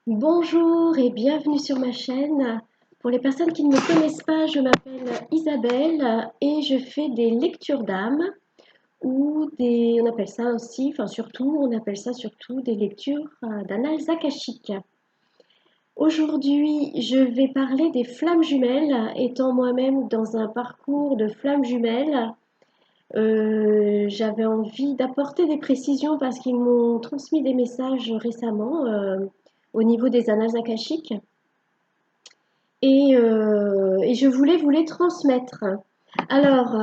Bonjour et bienvenue sur ma chaîne. Pour les personnes qui ne me connaissent pas, je m'appelle Isabelle et je fais des lectures d'âme ou on appelle ça aussi, on appelle ça surtout des lectures d'annales akashiques. Aujourd'hui, je vais parler des flammes jumelles, étant moi-même dans un parcours de flammes jumelles. J'avais envie d'apporter des précisions parce qu'ils m'ont transmis des messages récemment au niveau des annales akashiques. Et je voulais vous les transmettre. Alors,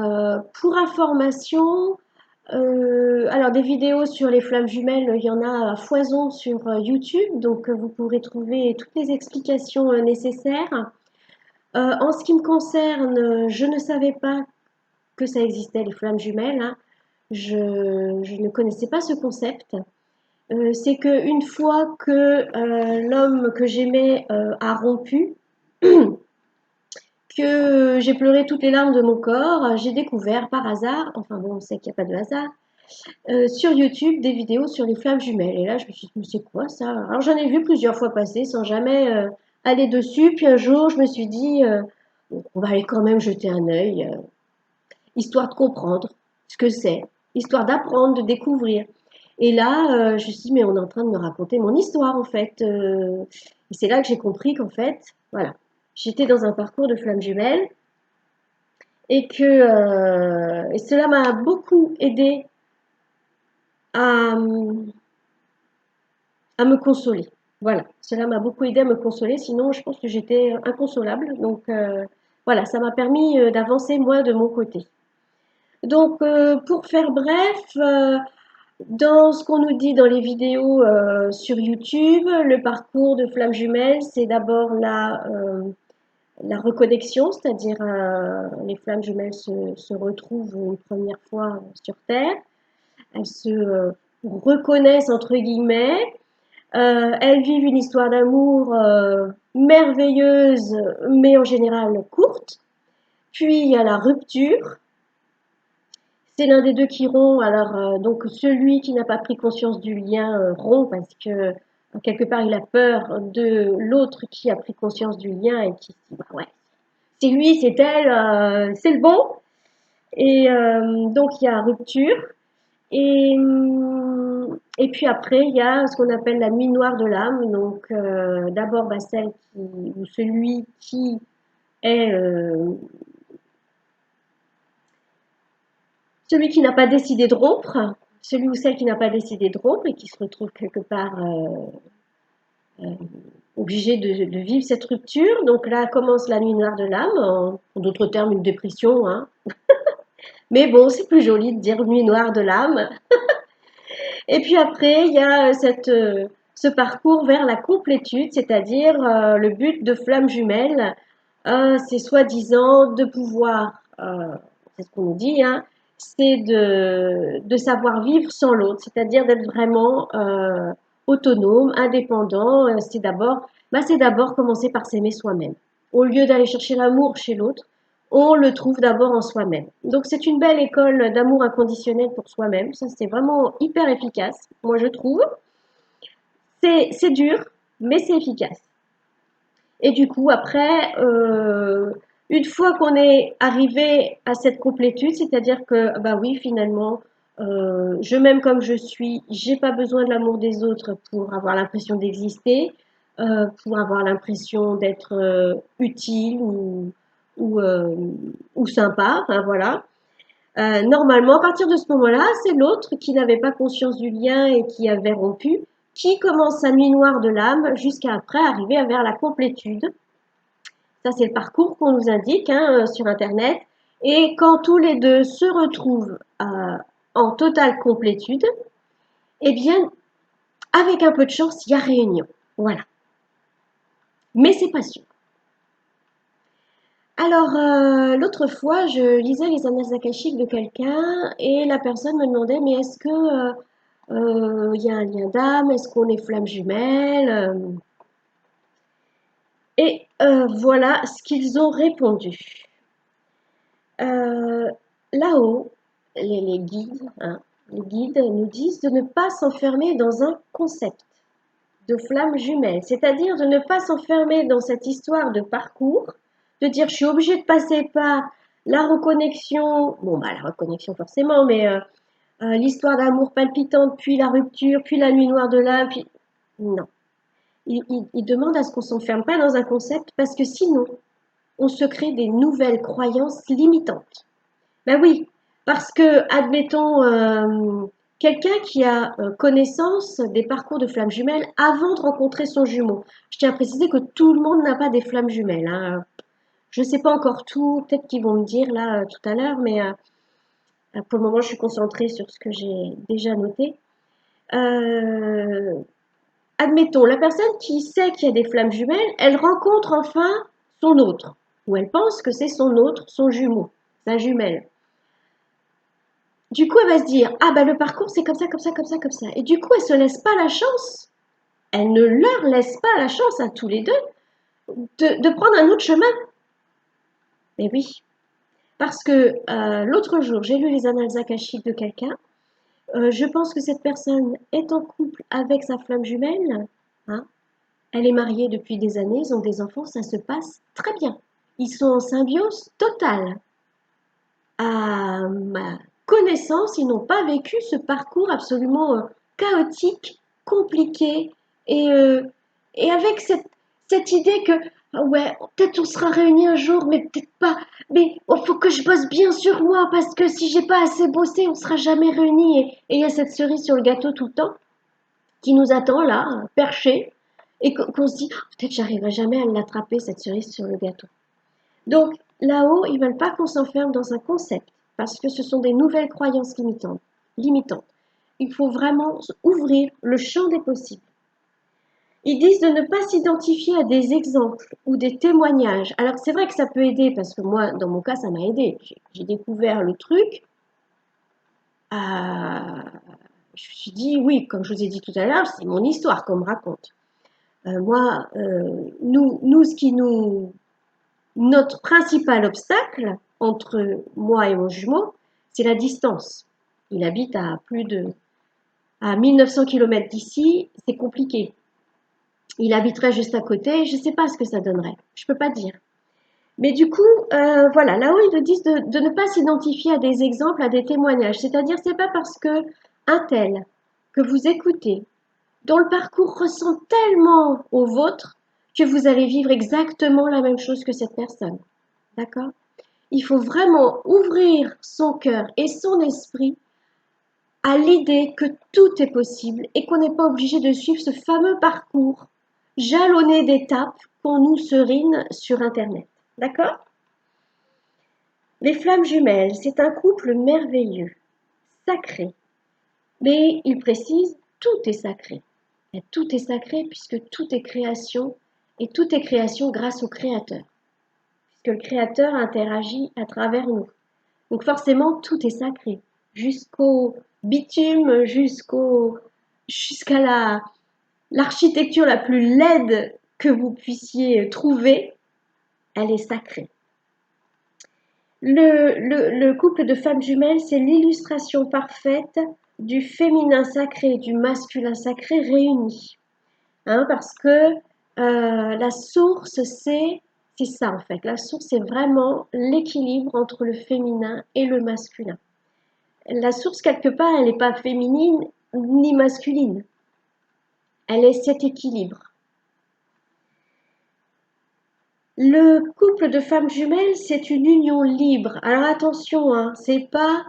pour information, alors des vidéos sur les flammes jumelles, il y en a à foison sur YouTube, donc vous pourrez trouver toutes les explications nécessaires. En ce qui me concerne, je ne savais pas que ça existait, les flammes jumelles, hein. Je ne connaissais pas ce concept. C'est qu'une fois que l'homme que j'aimais a rompu, que j'ai pleuré toutes les larmes de mon corps, j'ai découvert par hasard, enfin bon, on sait qu'il n'y a pas de hasard, sur YouTube des vidéos sur les flammes jumelles. Et là, je me suis dit, mais c'est quoi ça? Alors j'en ai vu plusieurs fois passer sans jamais aller dessus. Puis un jour, je me suis dit, bon, on va aller quand même jeter un œil, histoire de comprendre ce que c'est, histoire d'apprendre, de découvrir. Et là, je me suis dit, mais on est en train de me raconter mon histoire en fait. Et c'est là que j'ai compris qu'en fait, voilà, j'étais dans un parcours de flammes jumelles et cela m'a beaucoup aidé à, à me consoler. Voilà, cela m'a beaucoup aidé à me consoler, sinon je pense que j'étais inconsolable. Donc voilà, ça m'a permis d'avancer moi de mon côté. Donc pour faire bref, dans ce qu'on nous dit dans les vidéos sur YouTube, le parcours de flammes jumelles, c'est d'abord la reconnexion, c'est-à-dire les flammes jumelles se retrouvent une première fois sur Terre. Elles se reconnaissent entre guillemets. Elles vivent une histoire d'amour merveilleuse, mais en général courte. Puis il y a la rupture. C'est l'un des deux qui rompt. Alors donc celui qui n'a pas pris conscience du lien rompt parce que quelque part il a peur de l'autre qui a pris conscience du lien et qui se dit bah ouais, c'est lui, c'est elle, c'est le bon. Et donc il y a rupture. Et puis après, il y a ce qu'on appelle la nuit noire de l'âme. Donc d'abord celle ou celui qui est celui qui n'a pas décidé de rompre, celui ou celle qui n'a pas décidé de rompre et qui se retrouve quelque part euh, obligé de vivre cette rupture. Donc là commence la nuit noire de l'âme, en d'autres termes une dépression, hein. Mais bon, c'est plus joli de dire nuit noire de l'âme. Et puis après, il y a ce parcours vers la complétude, c'est-à-dire le but de Flamme Jumelle, c'est soi-disant de pouvoir, c'est ce qu'on nous dit, hein, c'est de savoir vivre sans l'autre, c'est-à-dire d'être vraiment autonome, indépendant. C'est d'abord commencer par s'aimer soi-même. Au lieu d'aller chercher l'amour chez l'autre, on le trouve d'abord en soi-même. Donc c'est une belle école d'amour inconditionnel pour soi-même. Ça, c'est vraiment hyper efficace, moi je trouve. C'est dur, mais c'est efficace. Et du coup, après, une fois qu'on est arrivé à cette complétude, c'est-à-dire que, bah oui, finalement, je m'aime comme je suis, j'ai pas besoin de l'amour des autres pour avoir l'impression d'exister, pour avoir l'impression d'être utile ou, euh, ou sympa, enfin voilà. Normalement, à partir de ce moment-là, c'est l'autre qui n'avait pas conscience du lien et qui avait rompu, qui commence sa nuit noire de l'âme jusqu'à après arriver vers la complétude. Ça, c'est le parcours qu'on nous indique hein, sur Internet. Et quand tous les deux se retrouvent en totale complétude, eh bien, avec un peu de chance, il y a réunion. Voilà. Mais c'est pas sûr. Alors, l'autre fois, je lisais les annales akashiques de quelqu'un et la personne me demandait, mais est-ce que il y a un lien d'âme? Est-ce qu'on est flammes jumelles? Et voilà ce qu'ils ont répondu. Euh, Là-haut, les guides, hein, les guides nous disent de ne pas s'enfermer dans un concept. de flammes jumelles, c'est-à-dire de ne pas s'enfermer dans cette histoire de parcours, de dire je suis obligée de passer par la reconnexion, bon bah la reconnexion forcément, mais l'histoire d'amour palpitante, puis la rupture, puis la nuit noire de l'âme, puis non. Il demande à ce qu'on s'enferme pas dans un concept parce que sinon on se crée des nouvelles croyances limitantes. Ben oui, parce que, admettons, quelqu'un qui a connaissance des parcours de flammes jumelles avant de rencontrer son jumeau. Je tiens à préciser que tout le monde n'a pas des flammes jumelles, hein. Je ne sais pas encore tout, peut-être qu'ils vont me dire là tout à l'heure, mais pour le moment, je suis concentrée sur ce que j'ai déjà noté. Euh, Admettons, la personne qui sait qu'il y a des flammes jumelles, elle rencontre enfin son autre, ou elle pense que c'est son autre, son jumeau, sa jumelle. Du coup, elle va se dire, ah bah le parcours c'est comme ça, comme ça, comme ça, comme ça. Et du coup, elle se laisse pas la chance, elle ne leur laisse pas la chance à tous les deux de prendre un autre chemin. Mais oui, parce que l'autre jour, j'ai lu les annales akashiques de quelqu'un. Je pense que cette personne est en couple avec sa flamme jumelle, hein. Elle est mariée depuis des années, ils ont des enfants, ça se passe très bien. Ils sont en symbiose totale. À ma connaissance, ils n'ont pas vécu ce parcours absolument chaotique, compliqué, et, euh, et avec cette idée que, ah ouais, peut-être on sera réunis un jour, mais peut-être pas. Mais il faut que je bosse bien sur moi, parce que si j'ai pas assez bossé, on sera jamais réunis. Et il y a cette cerise sur le gâteau tout le temps qui nous attend là, perché, et qu'on se dit, oh, peut-être j'arriverai jamais à l'attraper, cette cerise sur le gâteau. Donc là-haut, ils veulent pas qu'on s'enferme dans un concept, parce que ce sont des nouvelles croyances limitantes. Il faut vraiment ouvrir le champ des possibles. Ils disent de ne pas s'identifier à des exemples ou des témoignages. Alors c'est vrai que ça peut aider, parce que moi, dans mon cas, ça m'a aidé. J'ai découvert le truc. Euh, je me suis dit, oui, comme je vous ai dit tout à l'heure, c'est mon histoire qu'on me raconte. Moi, ce qui nous notre principal obstacle entre moi et mon jumeau, c'est la distance. Il habite à 1900 km d'ici, c'est compliqué. Il habiterait juste à côté, je ne sais pas ce que ça donnerait, je ne peux pas dire. Mais du coup, voilà, là-haut, ils nous disent de ne pas s'identifier à des exemples, à des témoignages. C'est-à-dire, c'est pas parce que un tel que vous écoutez, dont le parcours ressemble tellement au vôtre, que vous allez vivre exactement la même chose que cette personne. D'accord? Il faut vraiment ouvrir son cœur et son esprit à l'idée que tout est possible et qu'on n'est pas obligé de suivre ce fameux parcours jalonné d'étapes qu'on nous serine sur Internet. D'accord? Les flammes jumelles, c'est un couple merveilleux, sacré. Mais il précise, tout est sacré. Et tout est sacré puisque tout est création et tout est création grâce au Créateur. Puisque le Créateur interagit à travers nous. Donc forcément, tout est sacré. Jusqu'au bitume, jusqu'à l'architecture la plus laide que vous puissiez trouver, elle est sacrée. Le couple de femmes jumelles, c'est l'illustration parfaite du féminin sacré et du masculin sacré réunis. Hein, parce que la source, c'est ça en fait. La source, c'est vraiment l'équilibre entre le féminin et le masculin. La source, quelque part, elle n'est pas féminine ni masculine. Elle est cet équilibre. Le couple de femmes jumelles, c'est une union libre. Alors attention, hein, c'est pas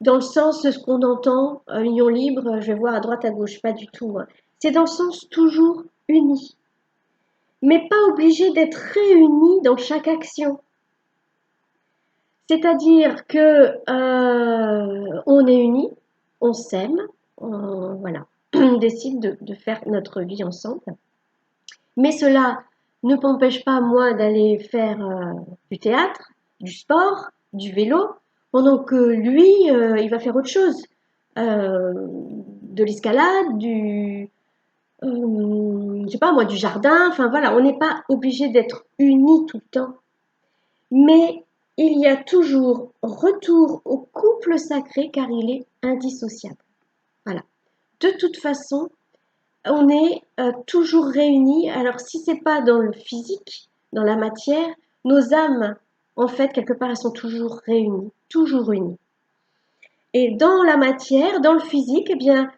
dans le sens de ce qu'on entend, union libre, je vais voir à droite, à gauche, pas du tout, hein. C'est dans le sens toujours unis, mais pas obligé d'être réunis dans chaque action. C'est-à-dire que on est unis, on s'aime, voilà, on décide de faire notre vie ensemble. Mais cela ne m'empêche pas, moi, d'aller faire du théâtre, du sport, du vélo, pendant que lui, il va faire autre chose. De l'escalade, je sais pas moi, du jardin, enfin voilà, on n'est pas obligé d'être unis tout le temps. Mais il y a toujours retour au couple sacré car il est indissociable. Voilà. De toute façon, on est toujours réunis. Alors, si c'est pas dans le physique, dans la matière, nos âmes, en fait, quelque part, elles sont toujours réunies, toujours unies. Et dans la matière, dans le physique, eh bien,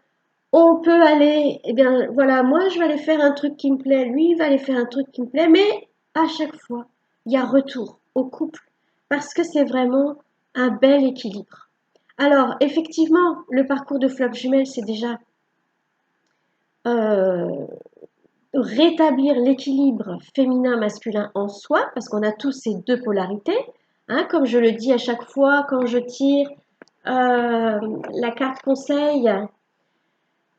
on peut aller, eh bien, voilà, moi, je vais aller faire un truc qui me plaît, lui, il va aller faire un truc qui me plaît, mais à chaque fois, il y a retour au couple, parce que c'est vraiment un bel équilibre. Alors, effectivement, le parcours de flamme jumelle, c'est déjà euh, rétablir l'équilibre féminin-masculin en soi, parce qu'on a tous ces deux polarités. Hein, comme je le dis à chaque fois quand je tire la carte conseil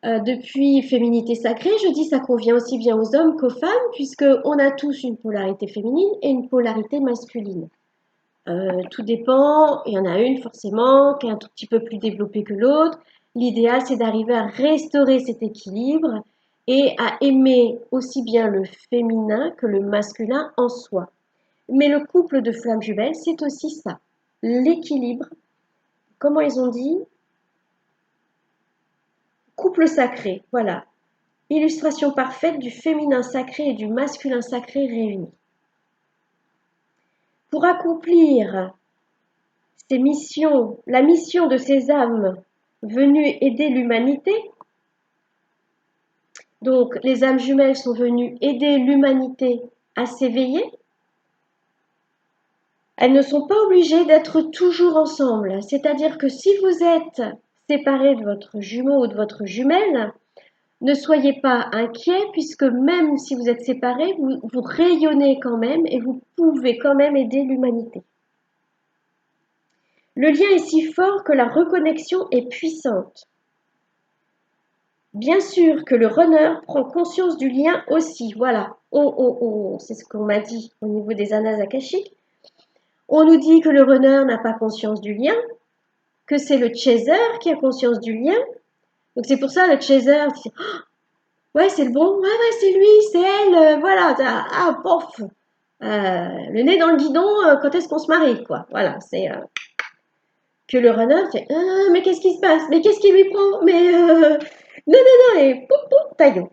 depuis Féminité Sacrée, je dis ça convient aussi bien aux hommes qu'aux femmes, puisqu'on a tous une polarité féminine et une polarité masculine. Tout dépend, il y en a une forcément qui est un tout petit peu plus développée que l'autre. L'idéal, c'est d'arriver à restaurer cet équilibre et à aimer aussi bien le féminin que le masculin en soi. Mais le couple de flammes jumelles, c'est aussi ça, l'équilibre. Comment ils ont dit? Couple sacré, voilà. Illustration parfaite du féminin sacré et du masculin sacré réunis. Pour accomplir ces missions, la mission de ces âmes venues aider l'humanité, donc les âmes jumelles sont venues aider l'humanité à s'éveiller, elles ne sont pas obligées d'être toujours ensemble. C'est-à-dire que si vous êtes séparés de votre jumeau ou de votre jumelle, ne soyez pas inquiets puisque même si vous êtes séparés, vous rayonnez quand même et vous pouvez quand même aider l'humanité. Le lien est si fort que la reconnexion est puissante. Bien sûr que le runner prend conscience du lien aussi. Voilà, c'est ce qu'on m'a dit au niveau des annales akashiques. On nous dit que le runner n'a pas conscience du lien, que c'est le chaser qui a conscience du lien. Donc c'est pour ça le chaser dit ouais, c'est le bon, ouais, c'est lui, c'est elle, voilà, pof, le nez dans le guidon, quand est-ce qu'on se marie, quoi. Voilà, c'est que le runner fait, mais qu'est-ce qui se passe? Mais qu'est-ce qui lui prend? Mais non, non, non, et pouf, pouf, taillon.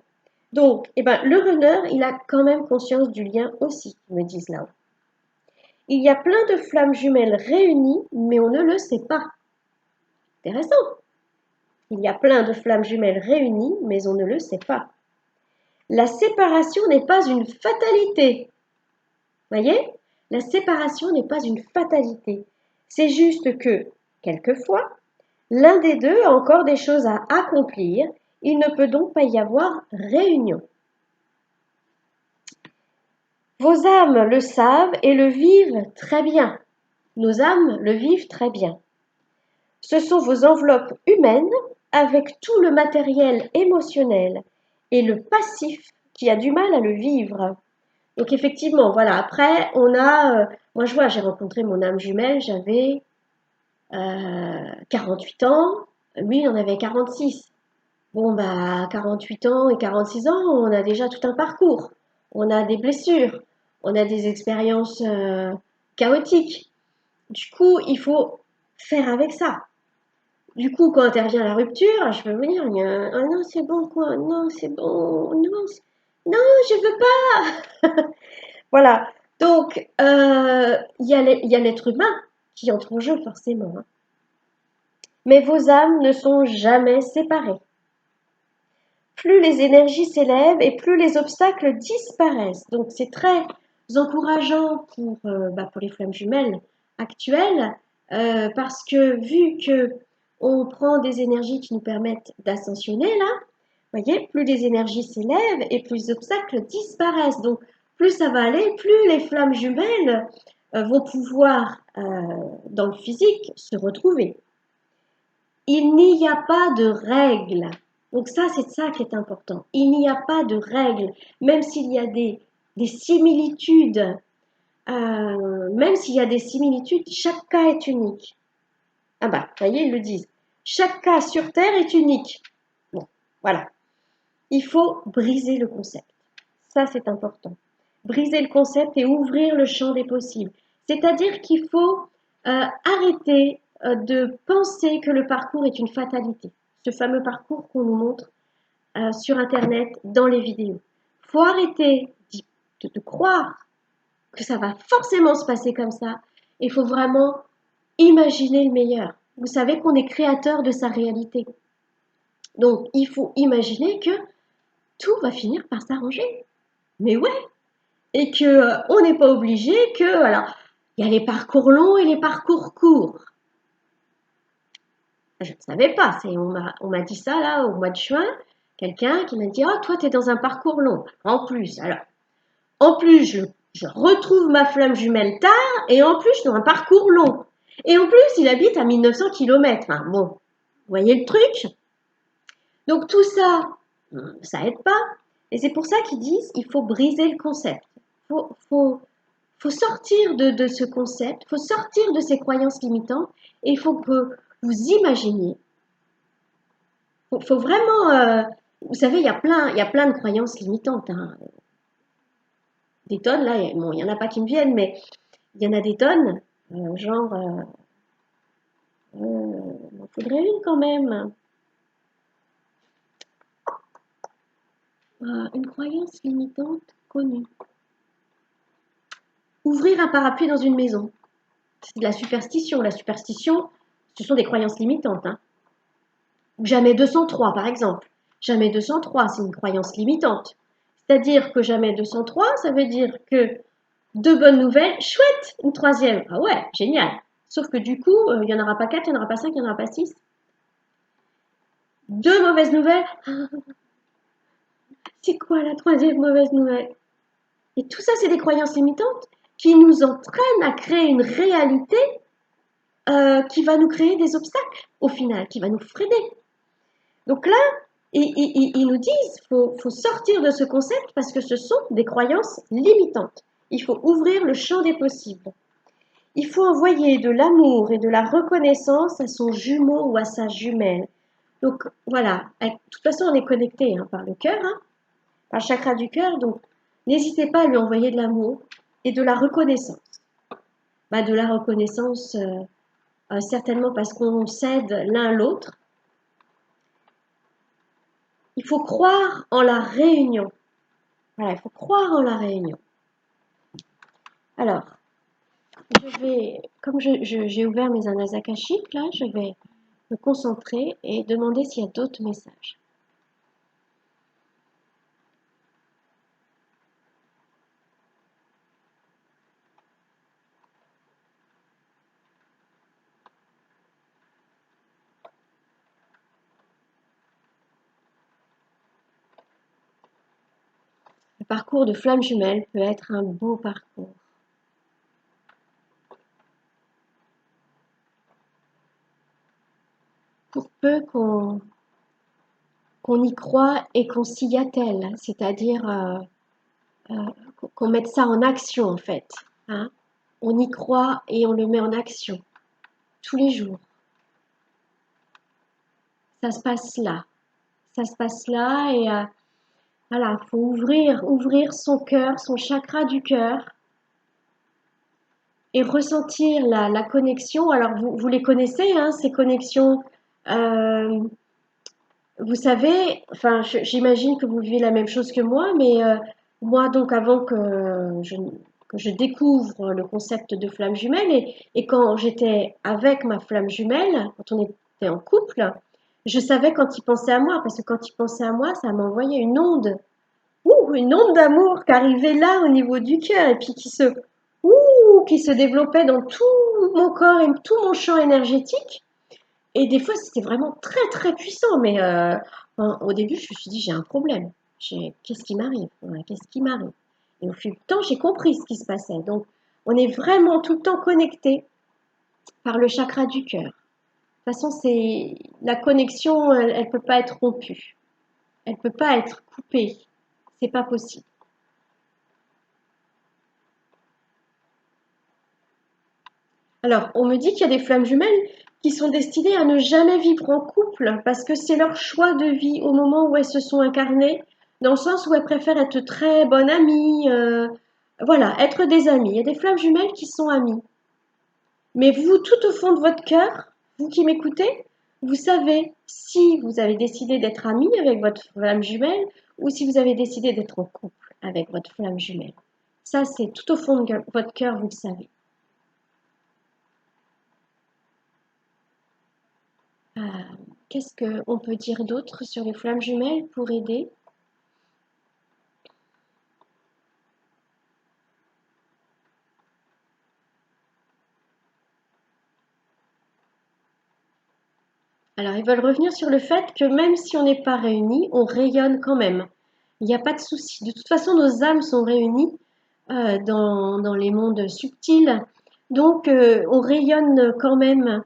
Donc, eh ben, le runner, il a quand même conscience du lien aussi, ils me disent là-haut. Il y a plein de flammes jumelles réunies, mais on ne le sait pas. Intéressant. Il y a plein de flammes jumelles réunies, mais on ne le sait pas. La séparation n'est pas une fatalité. Voyez? La séparation n'est pas une fatalité. C'est juste que, quelquefois, l'un des deux a encore des choses à accomplir. Il ne peut donc pas y avoir réunion. Vos âmes le savent et le vivent très bien. Nos âmes le vivent très bien. Ce sont vos enveloppes humaines avec tout le matériel émotionnel et le passif qui a du mal à le vivre. Donc effectivement, voilà, après, moi je vois, j'ai rencontré mon âme jumelle, j'avais 48 ans, lui il en avait 46. Bon, bah, 48 ans et 46 ans, on a déjà tout un parcours. On a des blessures, on a des expériences chaotiques. Du coup, il faut faire avec ça. Du coup, quand intervient la rupture, je peux me dire, ah non, c'est bon, quoi, non, c'est bon, non, non, je veux pas. Voilà. Donc, il y a l'être humain qui entre en jeu, forcément. Hein. Mais vos âmes ne sont jamais séparées. Plus les énergies s'élèvent et plus les obstacles disparaissent. Donc c'est très encourageant pour les flammes jumelles actuelles parce que vu que on prend des énergies qui nous permettent d'ascensionner là, voyez, plus les énergies s'élèvent et plus les obstacles disparaissent. Donc plus ça va aller, plus les flammes jumelles vont pouvoir dans le physique se retrouver. Il n'y a pas de règle. Donc ça, c'est ça qui est important. Il n'y a pas de règle, même s'il y a des similitudes, même s'il y a des similitudes, chaque cas est unique. Ah bah, vous voyez, ils le disent. Chaque cas sur Terre est unique. Bon, voilà. Il faut briser le concept. Ça, c'est important. Briser le concept et ouvrir le champ des possibles. C'est-à-dire qu'il faut arrêter de penser que le parcours est une fatalité. Ce fameux parcours qu'on nous montre sur Internet, dans les vidéos. Il faut arrêter de croire que ça va forcément se passer comme ça. Il faut vraiment imaginer le meilleur. Vous savez qu'on est créateur de sa réalité. Donc, il faut imaginer que tout va finir par s'arranger. Mais ouais, et que on n'est pas obligé que, alors, il y a les parcours longs et les parcours courts. Je ne savais pas, on m'a dit ça là au mois de juin, quelqu'un qui m'a dit, oh toi tu es dans un parcours long. En plus je retrouve ma flamme jumelle tard et en plus je suis dans un parcours long. Et en plus il habite à 1900 km. Enfin, bon, vous voyez le truc? Donc tout ça, ça aide pas. Et c'est pour ça qu'ils disent, il faut briser le concept. Faut sortir de ce concept, faut sortir de ces croyances limitantes et il faut que vous imaginiez. Faut vraiment, vous savez, il y a plein de croyances limitantes. Hein. Des tonnes, là, bon, il n'y en a pas qui me viennent, mais il y en a des tonnes. Genre, il en faudrait une quand même. Une croyance limitante connue. Ouvrir un parapluie dans une maison. C'est de la superstition. La superstition, ce sont des croyances limitantes. Hein. Jamais 203, par exemple. Jamais 203, c'est une croyance limitante. C'est-à-dire que jamais 203, ça veut dire que deux bonnes nouvelles, chouette, une troisième. Ah ouais, génial. Sauf que du coup, il n'y en aura pas quatre, il n'y en aura pas cinq, il n'y en aura pas six. Deux mauvaises nouvelles. C'est quoi la troisième mauvaise nouvelle? Et tout ça, c'est des croyances limitantes qui nous entraînent à créer une réalité qui va nous créer des obstacles au final, qui va nous freiner. Donc là, ils nous disent faut sortir de ce concept parce que ce sont des croyances limitantes. Il faut ouvrir le champ des possibles. Il faut envoyer de l'amour et de la reconnaissance à son jumeau ou à sa jumelle. Donc voilà, de toute façon on est connecté par le cœur, par le chakra du cœur, donc n'hésitez pas à lui envoyer de l'amour et de la reconnaissance. De la reconnaissance, certainement parce qu'on s'aide l'un l'autre. Il faut croire en la réunion. Voilà, il faut croire en la réunion. Alors, je vais, comme j'ai ouvert mes annales akashiques, là, je vais me concentrer et demander s'il y a d'autres messages. Le parcours de flamme jumelle peut être un beau parcours. Pour peu qu'on y croit et qu'on s'y attelle, c'est-à-dire qu'on mette ça en action en fait. Hein. On y croit et on le met en action tous les jours. Ça se passe là. Ça se passe là et voilà, il faut ouvrir son cœur, son chakra du cœur et ressentir la connexion. Alors vous les connaissez, hein, ces connexions. Vous savez, enfin j'imagine que vous vivez la même chose que moi, mais moi donc avant que je découvre le concept de flamme jumelle et quand j'étais avec ma flamme jumelle, quand on était en couple, je savais quand il pensait à moi, parce que quand il pensait à moi, ça m'envoyait une onde d'amour qui arrivait là au niveau du cœur et puis qui se développait dans tout mon corps et tout mon champ énergétique. Et des fois, c'était vraiment très très puissant, mais au début, je me suis dit, j'ai un problème. Qu'est-ce qui m'arrive? Ouais, qu'est-ce qui m'arrive? Et au fil du temps, j'ai compris ce qui se passait. Donc, on est vraiment tout le temps connecté par le chakra du cœur. De toute façon, la connexion, elle peut pas être rompue. Elle peut pas être coupée. C'est pas possible. Alors, on me dit qu'il y a des flammes jumelles qui sont destinées à ne jamais vivre en couple parce que c'est leur choix de vie au moment où elles se sont incarnées, dans le sens où elles préfèrent être très bonnes amies, voilà, être des amies. Il y a des flammes jumelles qui sont amies. Mais vous, tout au fond de votre cœur, vous qui m'écoutez, vous savez si vous avez décidé d'être ami avec votre flamme jumelle ou si vous avez décidé d'être en couple avec votre flamme jumelle. Ça, c'est tout au fond de votre cœur, vous le savez. Euh, Qu'est-ce qu'on peut dire d'autre sur les flammes jumelles pour aider? Alors, ils veulent revenir sur le fait que même si on n'est pas réunis, on rayonne quand même. Il n'y a pas de souci. De toute façon, nos âmes sont réunies dans les mondes subtils. Donc, on rayonne quand même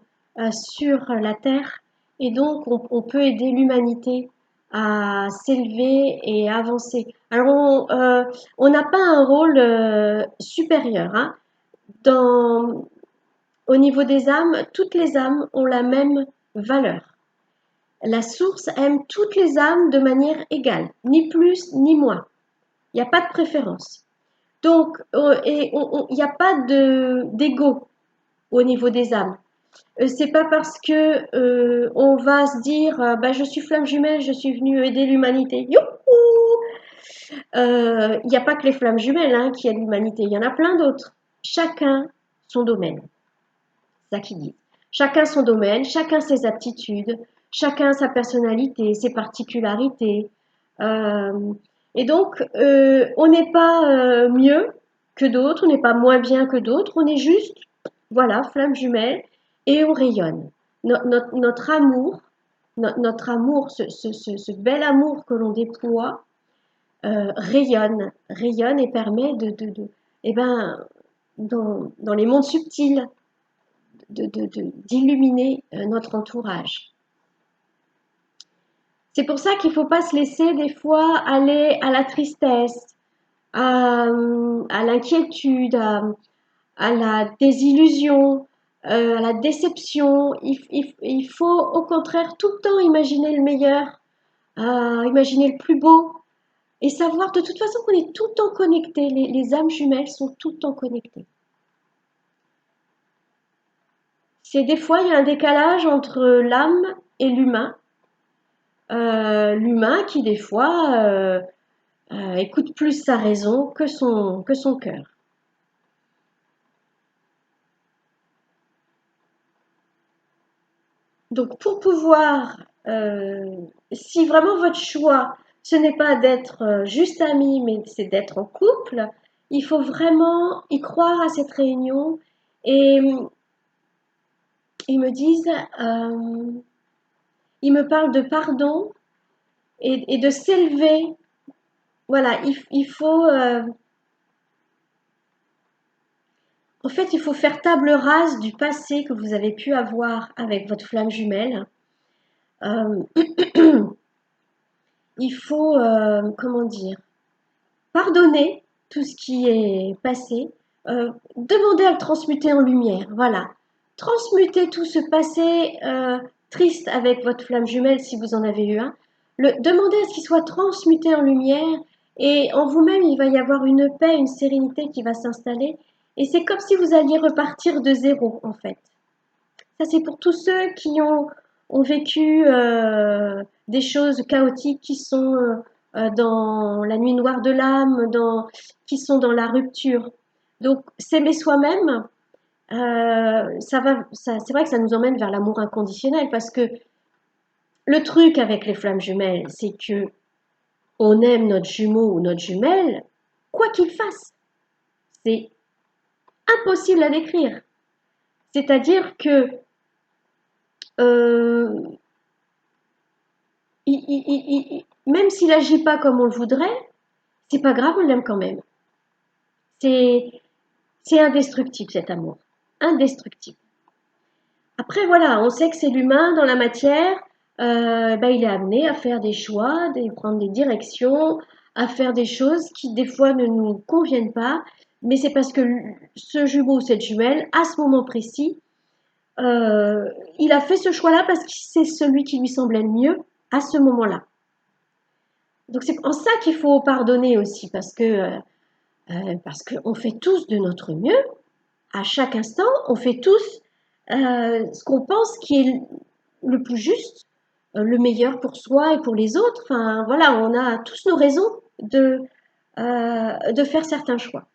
sur la Terre. Et donc, on peut aider l'humanité à s'élever et à avancer. Alors, on n'a pas un rôle supérieur. Hein. Dans, Au niveau des âmes, toutes les âmes ont la même valeur. La source aime toutes les âmes de manière égale, ni plus ni moins. Il n'y a pas de préférence. Donc, il n'y a pas d'ego au niveau des âmes. C'est pas parce que on va se dire, bah, je suis flamme jumelle, je suis venue aider l'humanité. Youhou! Il n'y a pas que les flammes jumelles hein, qui aident l'humanité, il y en a plein d'autres. Chacun son domaine. C'est ça qu'ils disent. Chacun son domaine, chacun ses aptitudes, chacun sa personnalité, ses particularités. Euh, et donc, on n'est pas mieux que d'autres, on n'est pas moins bien que d'autres, on est juste, voilà, flamme jumelle, et on rayonne. Notre amour, notre amour, ce bel amour que l'on déploie, rayonne et permet eh ben, dans les mondes subtils, d'illuminer notre entourage. C'est pour ça qu'il ne faut pas se laisser des fois aller à la tristesse, à l'inquiétude, à la désillusion, à la déception. Il faut au contraire tout le temps imaginer le meilleur, imaginer le plus beau et savoir de toute façon qu'on est tout le temps connectés. Les âmes jumelles sont tout le temps connectées. C'est des fois, il y a un décalage entre l'âme et l'humain. L'humain qui, des fois, écoute plus sa raison que son cœur. Donc, pour pouvoir, si vraiment votre choix, ce n'est pas d'être juste ami, mais c'est d'être en couple, il faut vraiment y croire à cette réunion. Et ils me disent, ils me parlent de pardon et de s'élever. Voilà, il faut, en fait, il faut faire table rase du passé que vous avez pu avoir avec votre flamme jumelle. Euh, il faut, comment dire, pardonner tout ce qui est passé, demander à le transmuter en lumière. Voilà. Transmuter tout ce passé triste avec votre flamme jumelle, si vous en avez eu un. Demandez à ce qu'il soit transmuté en lumière et en vous-même, il va y avoir une paix, une sérénité qui va s'installer. Et c'est comme si vous alliez repartir de zéro, en fait. Ça, c'est pour tous ceux qui ont vécu des choses chaotiques, qui sont dans la nuit noire de l'âme, qui sont dans la rupture. Donc, s'aimer soi-même, c'est vrai que ça nous emmène vers l'amour inconditionnel, parce que le truc avec les flammes jumelles, c'est que on aime notre jumeau ou notre jumelle, quoi qu'il fasse. C'est impossible à décrire. C'est-à-dire que euh, même s'il agit pas comme on le voudrait, c'est pas grave, on l'aime quand même. C'est, c'est indestructible cet amour, indestructible. Après voilà, on sait que c'est l'humain dans la matière, ben, il est amené à faire des choix, à prendre des directions, à faire des choses qui des fois ne nous conviennent pas, mais c'est parce que ce jumeau ou cette jumelle, à ce moment précis, euh, il a fait ce choix-là parce que c'est celui qui lui semblait le mieux à ce moment-là. Donc c'est en ça qu'il faut pardonner aussi, parce qu'on fait tous de notre mieux, à chaque instant, on fait tous ce qu'on pense qui est le plus juste, le meilleur pour soi et pour les autres. Enfin, voilà, on a tous nos raisons de faire certains choix.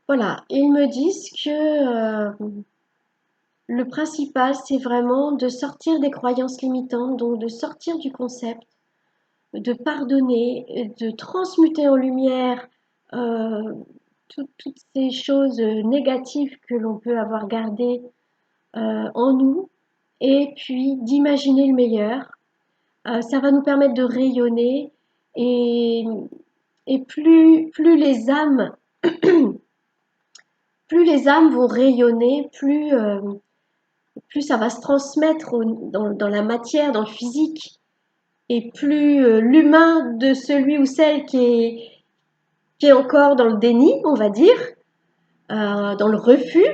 Voilà, ils me disent que le principal, c'est vraiment de sortir des croyances limitantes, donc de sortir du concept, de pardonner, de transmuter en lumière euh, toutes ces choses négatives que l'on peut avoir gardées en nous, et puis d'imaginer le meilleur. Ça va nous permettre de rayonner et, et plus les âmes, plus les âmes vont rayonner, plus ça va se transmettre dans la matière, dans le physique, et plus l'humain de celui ou celle qui est encore dans le déni, on va dire, dans le refus,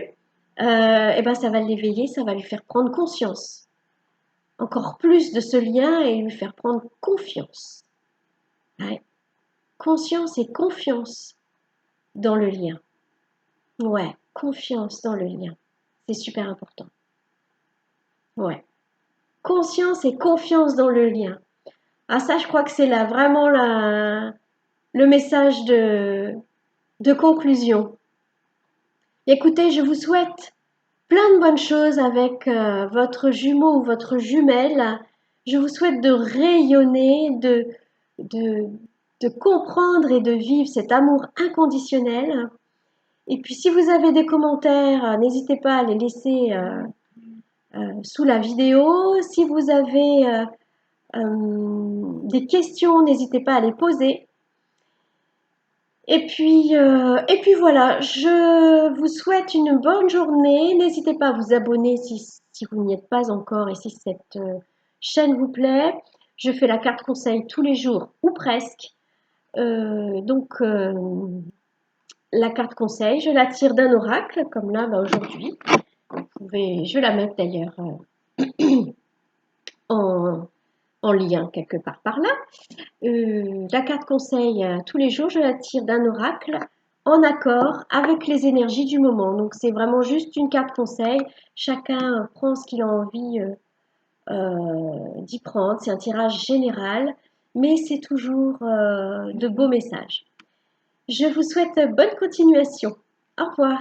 et ben ça va l'éveiller, ça va lui faire prendre conscience, encore plus de ce lien et lui faire prendre confiance. Ouais. Conscience et confiance dans le lien. Ouais, confiance dans le lien. C'est super important. Ouais. Conscience et confiance dans le lien. Ah ça, je crois que c'est là vraiment le message de conclusion. Écoutez, je vous souhaite plein de bonnes choses avec votre jumeau ou votre jumelle. Je vous souhaite de rayonner, de, de comprendre et de vivre cet amour inconditionnel. Et puis si vous avez des commentaires, n'hésitez pas à les laisser sous la vidéo. Si vous avez des questions, n'hésitez pas à les poser. Et puis voilà, je vous souhaite une bonne journée. N'hésitez pas à vous abonner si vous n'y êtes pas encore et si cette chaîne vous plaît. Je fais la carte conseil tous les jours ou presque. Donc, la carte conseil, je la tire d'un oracle, comme là bah, aujourd'hui. Je vais la mettre d'ailleurs en, en lien quelque part par là. La carte conseil, tous les jours, je la tire d'un oracle en accord avec les énergies du moment. Donc c'est vraiment juste une carte conseil. Chacun prend ce qu'il a envie d'y prendre. C'est un tirage général, mais c'est toujours de beaux messages. Je vous souhaite bonne continuation. Au revoir.